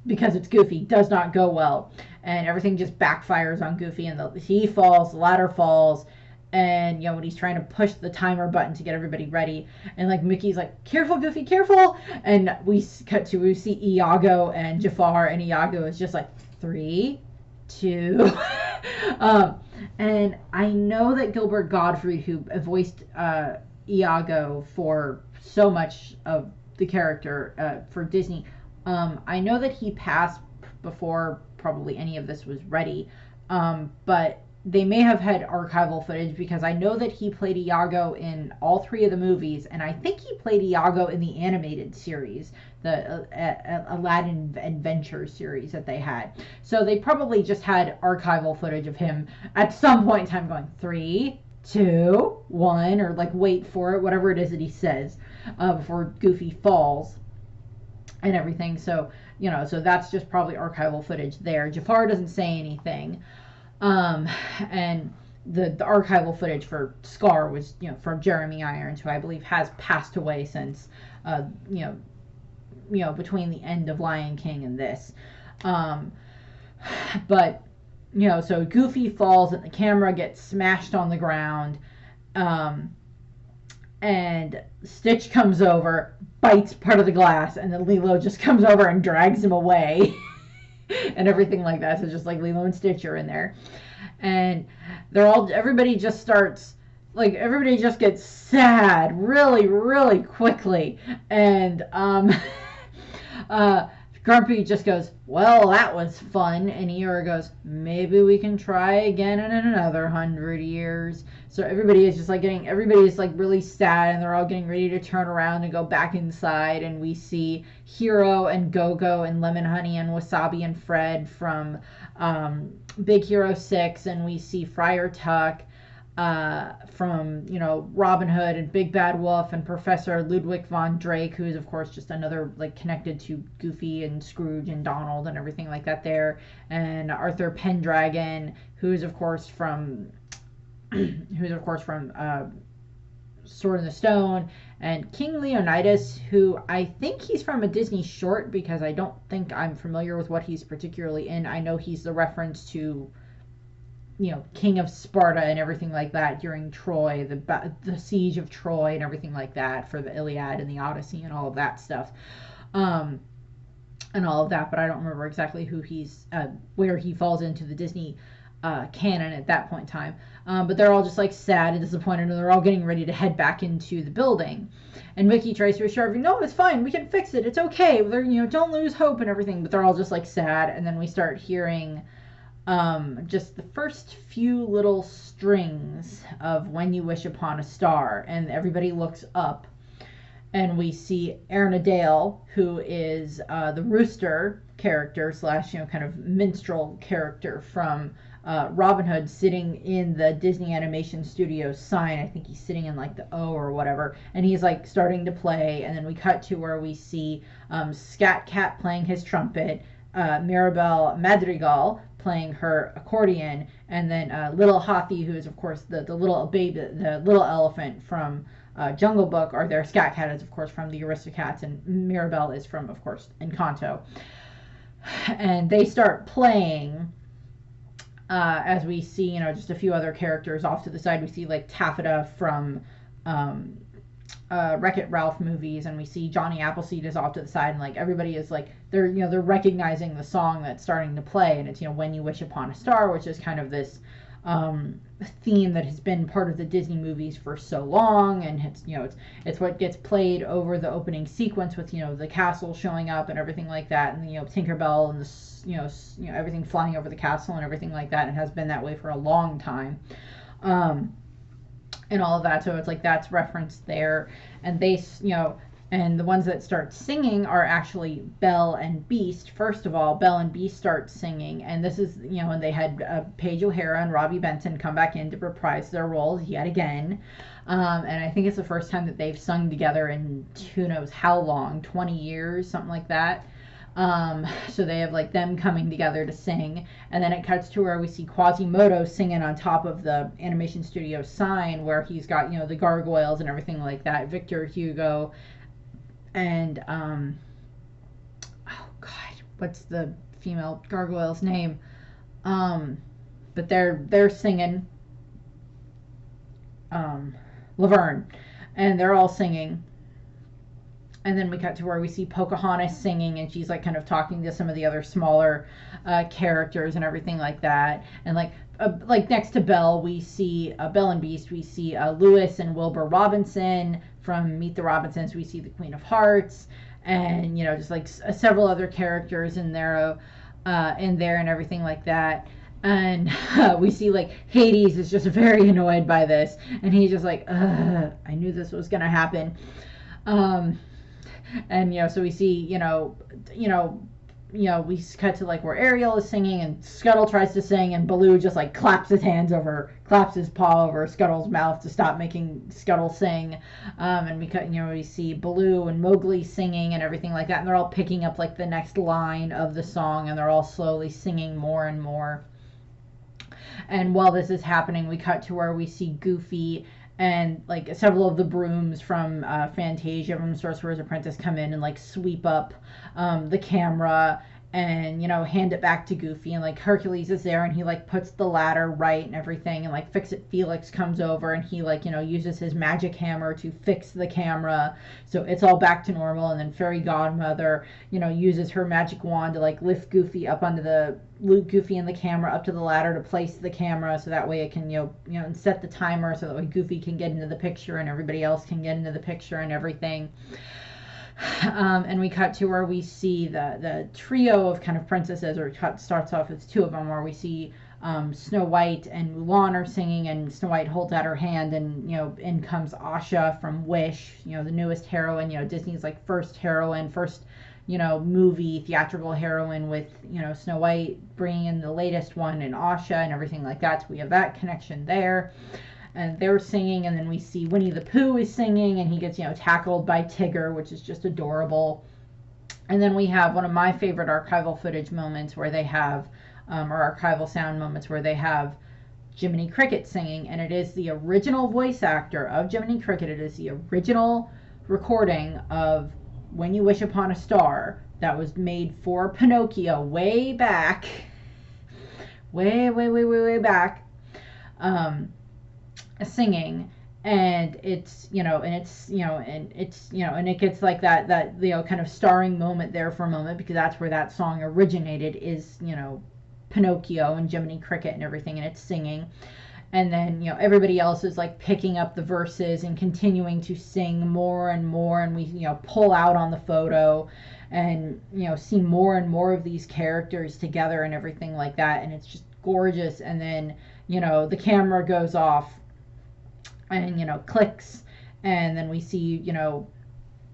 because it's Goofy, does not go well, and everything just backfires on Goofy, and he falls, the ladder falls. And when he's trying to push the timer button to get everybody ready, and like Mickey's like, "Careful, Goofy, careful!" And we see Iago and Jafar, and Iago is just like, 3, 2. And I know that Gilbert Gottfried, who voiced Iago for so much of the character for Disney, I know that he passed before probably any of this was ready. But they may have had archival footage, because I know that he played Iago in all 3 of the movies, and I think he played Iago in the animated series, the Aladdin Adventure series that they had. So they probably just had archival footage of him at some point in time going 3, 2, 1, or like wait for it, whatever it is that he says before Goofy falls and everything. So, you know, so that's just probably archival footage there. Jafar doesn't say anything. And the archival footage for Scar was, you know, from Jeremy Irons, who I believe has passed away since, you know, between the end of Lion King and this. But, you know, so Goofy falls and the camera gets smashed on the ground. And Stitch comes over, bites part of the glass, and then Lilo just comes over and drags him away. And everything like that. So just like Lilo and Stitch are in there. And everybody just gets sad really, really quickly. And Grumpy just goes, well, that was fun. And Eeyore goes, maybe we can try again in another 100 years. So everybody's like really sad, and they're all getting ready to turn around and go back inside. And we see Hero and Go-Go and Lemon Honey and Wasabi and Fred from Big Hero 6. And we see Friar Tuck from, you know, Robin Hood and Big Bad Wolf and Professor Ludwig von Drake, who's of course just another like connected to Goofy and Scrooge and Donald and everything like that there, and Arthur Pendragon, who's of course from Sword in the Stone, and King Leonidas, who I think he's from a Disney short, because I don't think I'm familiar with what he's particularly in. I know he's the reference to, you know, King of Sparta and everything like that during Troy, the siege of Troy and everything like that for the Iliad and the Odyssey and all of that stuff, and all of that. But I don't remember exactly who where he falls into the Disney canon at that point in time. But they're all just like sad and disappointed, and they're all getting ready to head back into the building. And Mickey tries to assure everyone, no, it's fine, we can fix it, it's okay. They're, you know, don't lose hope and everything. But they're all just like sad, and then we start hearing just the first few little strings of When You Wish Upon a Star, and everybody looks up, and we see Ernadale, who is the rooster character / you know, kind of minstrel character from Robin Hood, sitting in the Disney Animation Studios sign. I think he's sitting in like the O or whatever, and he's like starting to play. And then we cut to where we see Scat Cat playing his trumpet, Mirabelle Madrigal playing her accordion, and then Little Hathi, who is of course the little baby, the little elephant from Jungle Book, or their Scat Cat is of course from the Aristocats, and Mirabelle is from, of course, Encanto. And they start playing as we see, you know, just a few other characters off to the side. We see like Taffeta from Wreck-It Ralph movies, and we see Johnny Appleseed is off to the side, and like everybody is like, they're, you know, they're recognizing the song that's starting to play, and it's, you know, When You Wish Upon a Star, which is kind of this theme that has been part of the Disney movies for so long, and it's, you know, it's what gets played over the opening sequence with, you know, the castle showing up and everything like that, and, you know, Tinkerbell and the, you know, everything flying over the castle and everything like that, and has been that way for a long time, and all of that. So it's like that's referenced there, and they, you know, and the ones that start singing are actually Belle and Beast. First of all, Belle and Beast start singing, and this is, you know, and they had Paige O'Hara and Robbie Benson come back in to reprise their roles yet again. And I think it's the first time that they've sung together in who knows how long, 20 years, something like that. So they have like them coming together to sing, and then it cuts to where we see Quasimodo singing on top of the animation studio sign, where he's got, you know, the gargoyles and everything like that, Victor Hugo, and oh god, what's the female gargoyle's name? But they're singing Laverne, and they're all singing. And then we cut to where we see Pocahontas singing, and she's like kind of talking to some of the other smaller characters and everything like that. And like next to Belle, we see Belle and Beast. We see Lewis and Wilbur Robinson from Meet the Robinsons. We see the Queen of Hearts, and, you know, just like several other characters in there. in there and everything like that. And we see like Hades is just very annoyed by this, and he's just like, I knew this was gonna happen. And so we see, we cut to like where Ariel is singing and Scuttle tries to sing, and Baloo just like claps his paw over Scuttle's mouth to stop making Scuttle sing. And we see Baloo and Mowgli singing and everything like that, and they're all picking up like the next line of the song, and they're all slowly singing more and more. And while this is happening, we cut to where we see Goofy and like several of the brooms from Fantasia from Sorcerer's Apprentice come in and like sweep up the camera and hand it back to Goofy, and like Hercules is there and he like puts the ladder right and everything, and like Fix-It Felix comes over and he like uses his magic hammer to fix the camera so it's all back to normal. And then Fairy Godmother uses her magic wand to like lift Goofy up onto Goofy and the camera up to the ladder to place the camera so that way it can and set the timer so that way Goofy can get into the picture and everybody else can get into the picture and everything. And we cut to where we see the trio of kind of princesses, or starts off as two of them, where we see Snow White and Mulan are singing, and Snow White holds out her hand, and in comes Asha from Wish, the newest heroine, Disney's like first movie theatrical heroine, with Snow White bringing in the latest one and Asha and everything like that. So we have that connection there. And they're singing, and then we see Winnie the Pooh is singing, and he gets tackled by Tigger, which is just adorable. And then we have one of my favorite archival footage moments where they have or archival sound moments where they have Jiminy Cricket singing, and it is the original voice actor of Jiminy Cricket. It is the original recording of When You Wish Upon a Star that was made for Pinocchio way back, way back. Singing, and it's and it gets like that kind of starring moment there for a moment, because that's where that song originated, is Pinocchio and Jiminy Cricket and everything, and it's singing. And then everybody else is like picking up the verses and continuing to sing more and more, and we pull out on the photo and see more and more of these characters together and everything like that, and it's just gorgeous. And then the camera goes off and clicks, and then we see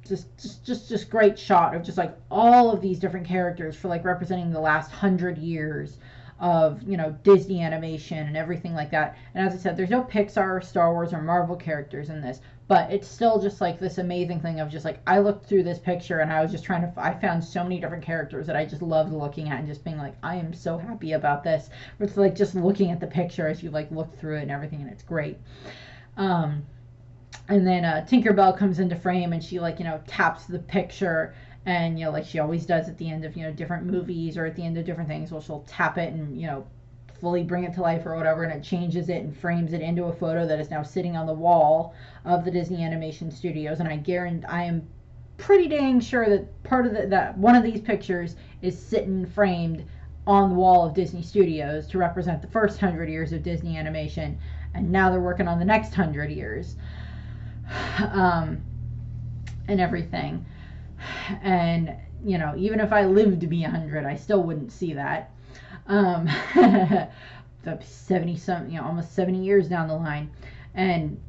just great shot of just like all of these different characters for like representing the last 100 years of Disney animation and everything like that. And as I said, there's no Pixar or Star Wars or Marvel characters in this, but it's still just like this amazing thing of just like, I looked through this picture and I was just I found so many different characters that I just loved looking at, and just being like, I am so happy about this. It's like just looking at the picture as you like look through it and everything, and it's great. And then Tinkerbell comes into frame, and she like taps the picture, and like she always does at the end of different movies or at the end of different things. Well, she'll tap it and fully bring it to life or whatever, and it changes it and frames it into a photo that is now sitting on the wall of the Disney Animation Studios. And I am pretty dang sure that part of that one of these pictures is sitting framed on the wall of Disney Studios to represent the first 100 years of Disney animation, and now they're working on the next 100 years and everything. And even if I lived to be 100, I still wouldn't see that. 70 some almost 70 years down the line, and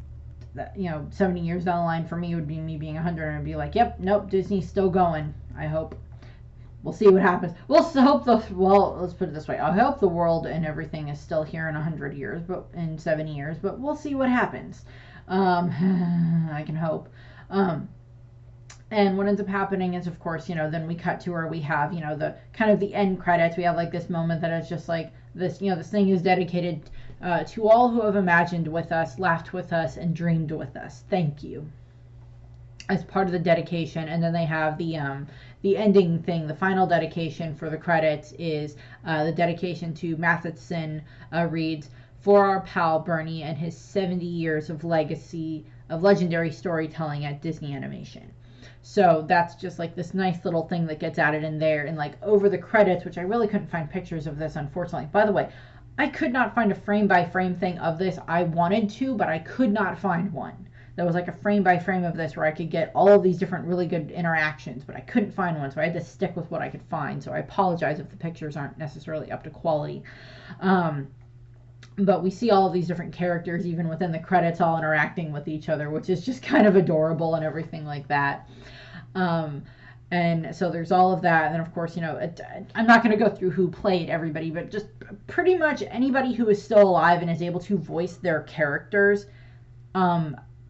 70 years down the line for me would be me being 100, and I'd be like, yep, nope, Disney's still going. I hope. We'll see what happens. Let's put it this way. I hope the world and everything is still here in 100 years, but in 70 years, but we'll see what happens. I can hope. And what ends up happening is, of course, then we cut to where we have, the kind of the end credits. We have like this moment that is just like this, this thing is dedicated to all who have imagined with us, laughed with us, and dreamed with us. Thank you. As part of the dedication. And then they have the ending thing, the final dedication for the credits is the dedication to Matheson, reads, "For our pal Bernie and his 70 years of legacy of legendary storytelling at Disney Animation." So that's just like this nice little thing that gets added in there, and like over the credits, which I really couldn't find pictures of this, unfortunately. By the way, I could not find a frame by frame thing of this. I wanted to, but I could not find one. that was like a frame by frame of this where I could get all of these different really good interactions, but I couldn't find one, so I had to stick with what I could find. So I apologize if the pictures aren't necessarily up to quality. But we see all of these different characters, even within the credits, all interacting with each other, which is just kind of adorable and everything like that. And so there's all of that. And then, of course, I'm not going to go through who played everybody, but just pretty much anybody who is still alive and is able to voice their characters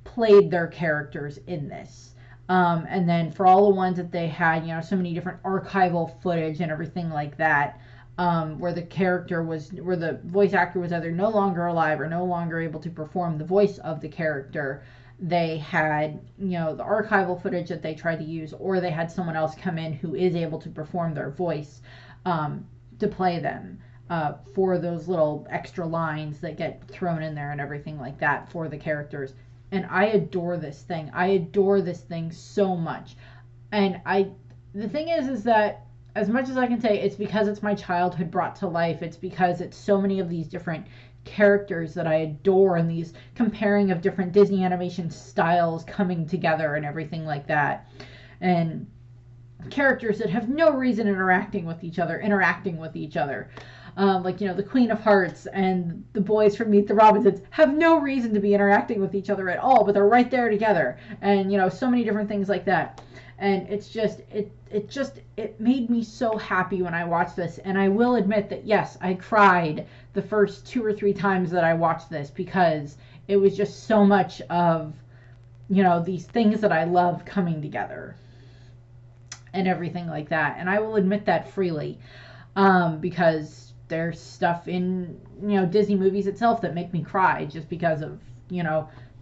played their characters in this. And then for all the ones that they had, so many different archival footage and everything like that, where the voice actor was either no longer alive or no longer able to perform the voice of the character. They had, the archival footage that they tried to use, or they had someone else come in who is able to perform their voice to play them for those little extra lines that get thrown in there and everything like that for the characters. And I adore this thing. I adore this thing so much. And the thing is that as much as I can say, it's because it's my childhood brought to life. It's because it's so many of these different characters that I adore, and these comparing of different Disney animation styles coming together and everything like that, and characters that have no reason interacting with each other like the Queen of Hearts and the boys from Meet the Robinsons have no reason to be interacting with each other at all, but they're right there together, and so many different things like that. And it's just it made me so happy when I watched this. And I will admit that, yes, I cried the first 2 or 3 times that I watched this, because it was just so much of, these things that I love coming together and everything like that. And I will admit that freely, because there's stuff in, Disney movies itself that make me cry just because of,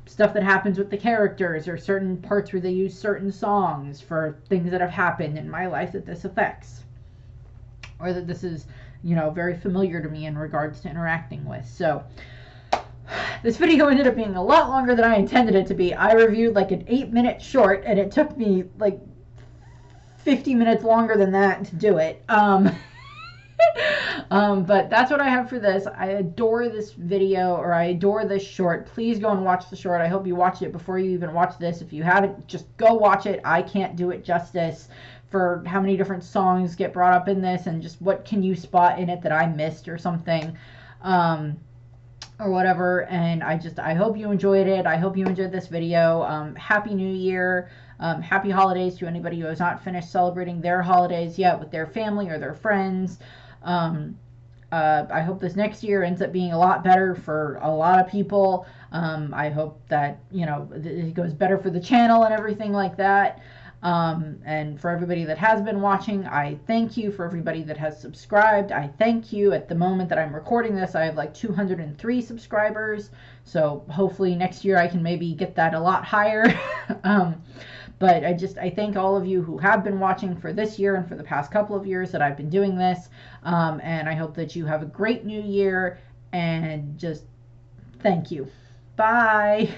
stuff that happens with the characters, or certain parts where they use certain songs for things that have happened in my life that this affects, or that this is, very familiar to me in regards to interacting with. So this video ended up being a lot longer than I intended it to be. I reviewed like an 8-minute short, and it took me like 50 minutes longer than that to do it. But that's what I have for this. I adore this video, or I adore this short. Please go and watch the short. I hope you watch it before you even watch this. If you haven't, just go watch it. I can't do it justice for how many different songs get brought up in this, and just what can you spot in it that I missed or something, or whatever. And I hope you enjoyed it. I hope you enjoyed this video. Happy New Year. Happy holidays to anybody who has not finished celebrating their holidays yet with their family or their friends. I hope this next year ends up being a lot better for a lot of people. I hope that, it goes better for the channel and everything like that. And for everybody that has been watching, I thank you. For everybody that has subscribed, I thank you. At the moment that I'm recording this, I have like 203 subscribers. So hopefully next year I can maybe get that a lot higher. But I thank all of you who have been watching for this year and for the past couple of years that I've been doing this. And I hope that you have a great new year, and just thank you. Bye.